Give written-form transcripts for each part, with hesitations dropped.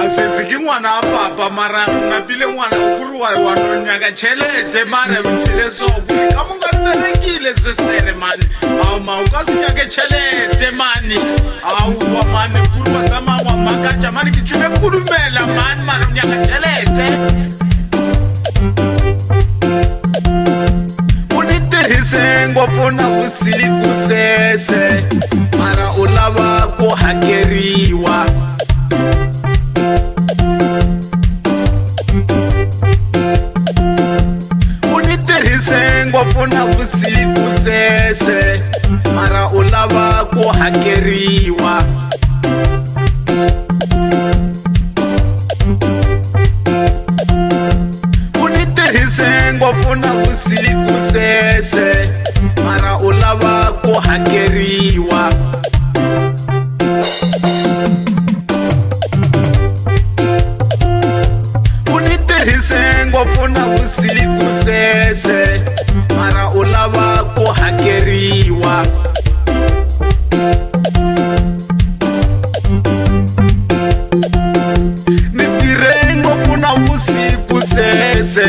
Asesi ke ngwana a papa mara napile ngwana o kuruwa wa nonyaka chelete mara mchile so ka monga berekile sister man au ma o ka se nyake chelete mani au wa mani kuruwa tsama wa makaja mani ke tshube kudumela man mara nyaka chelete unitirhise ngopfu na vusiku sese mara u lava ku hakeriwa ngopfu na vusiku sese mara u lava ku hakeriwa u ni tirhise ngopfu na vusiku sese mara u lava ku hakeriwa u ni tirhise ngopfu na vusiku sese mara u lava ku hakeriwa ni tirhe ngopfu na vusiku sese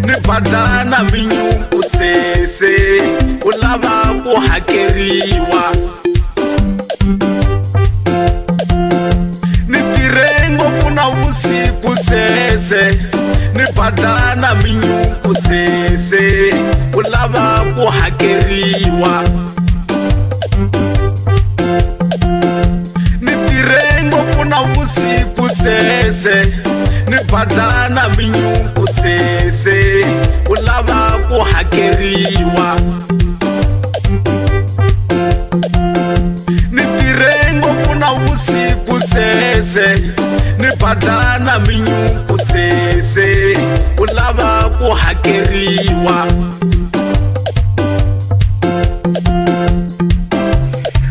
ni badlana minyuku sese u lava ku hakeriwa ni tirhe ngopfu na vusiku sese ni badlana minyuku sese u lava ku hakeriwa ni tirhe ngopfu na vusiku sese ni badlana minyuku sese u lava ku hakeriwa ni tirhe ngopfu na vusiku sese ni badlana minyuku sese u lava ku hakeriwa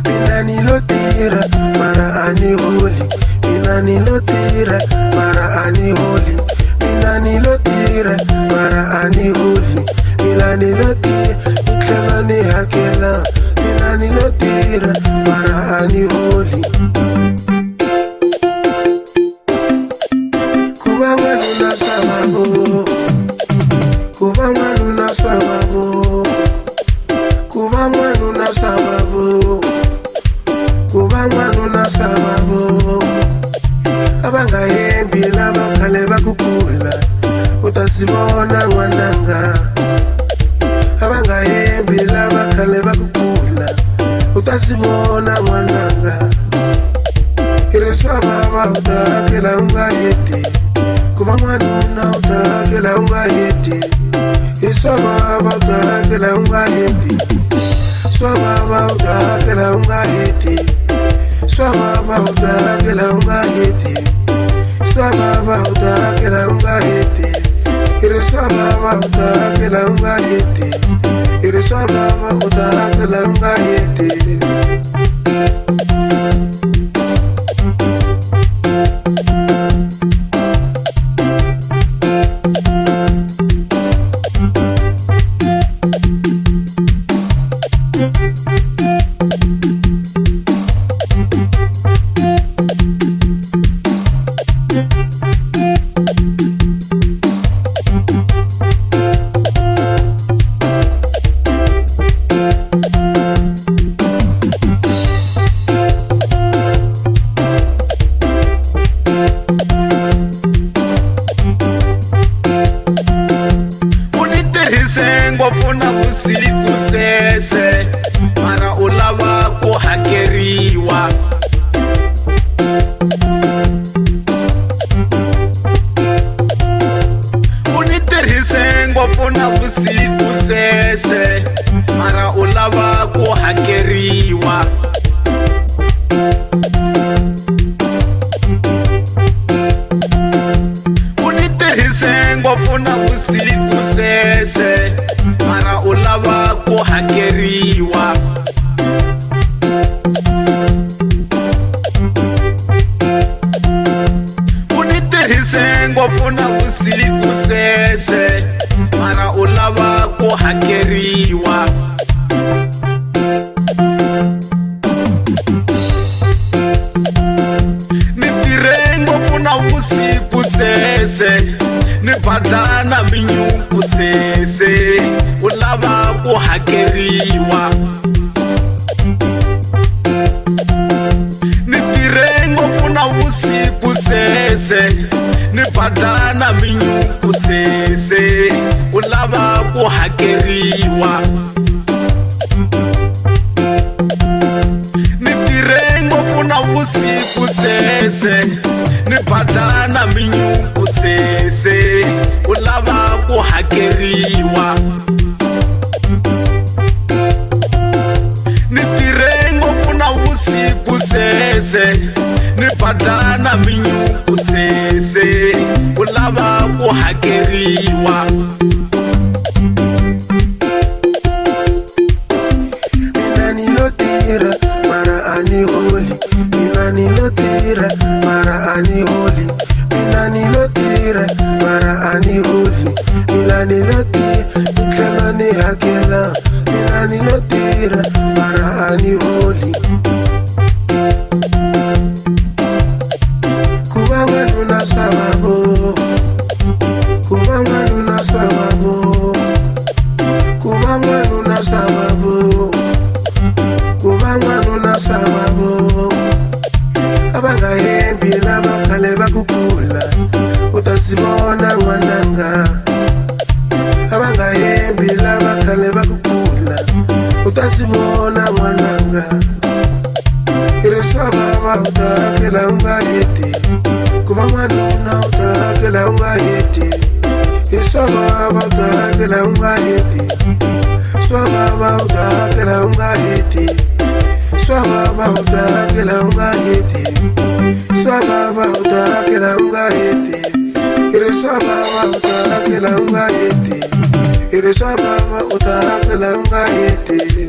mina nilotira mara ani holi mina nilotira mara ani holi mina nilotira mara ani holi mina nilotira nitlhela ni hakela mina nilotira mara ani holi kuva n'wanuna sababu kuva n'wanuna sababu kuva n'wanuna sababu kuva n'wanuna sababu ava nga yembi lava khale va ku kula u ta swi vona n'wananga ava nga yembi lava khale va ku kula u ta swi vona n'wananga i ri swa vava u ta hakela u nga heti kuva n'wanuna u ta hakela u nga heti i swa vava u ta hakela u nga heti swa vava u ta hakela u nga heti swa vava u ta hakela u nga heti swa vava u ta hakela u nga heti i ri swa vava u ta hakela u nga heti i ri swa vava u ta hakela u nga heti ngopfu na vusiku sese mara u lava ku hakeriwa u ni tirhise ngopfu na vusiku sese mara u lava ku hakeriwa u ni tirhise ngopfu na vusiku sese mara u lava badlana minyuku sese u lava ku hakeriwa ni tirhe ngopfu na vusiku sese ni badlana minyuku sese u lava ku hakeriwa ni tirhe ngopfu na vusiku sese ni badlana minyuku sese u lava ku hakeriwa ni tirhe ngopfu na vusiku sese ni badlana minyuku sese u lava ku hakeriwa mina nilotira mara ani holi mina nilotira mara ani holi mina nilotira mara ani holi mina nilotira nitlhela ni hakela mina nilotira mara ani holi kuva n'wanuna sababu kuva n'wanuna sababu kuva n'wanuna sababu kuva n'wanuna sababu abanga hembi lava khale va kukula u ta swi vona n'wananga abanga hembi lava khale va kukula u ta swi vona n'wananga i ri swa vava u ta hakela u nga heti ku va n'wanuna u ta hakela u nga heti i swa vava u ta hakela u nga heti swa vava u ta hakela u nga heti swa vava u ta hakela u nga heti swa vava u ta hakela u nga heti i ri swa vava u ta hakela u nga heti i ri swa vava u ta hakela u nga heti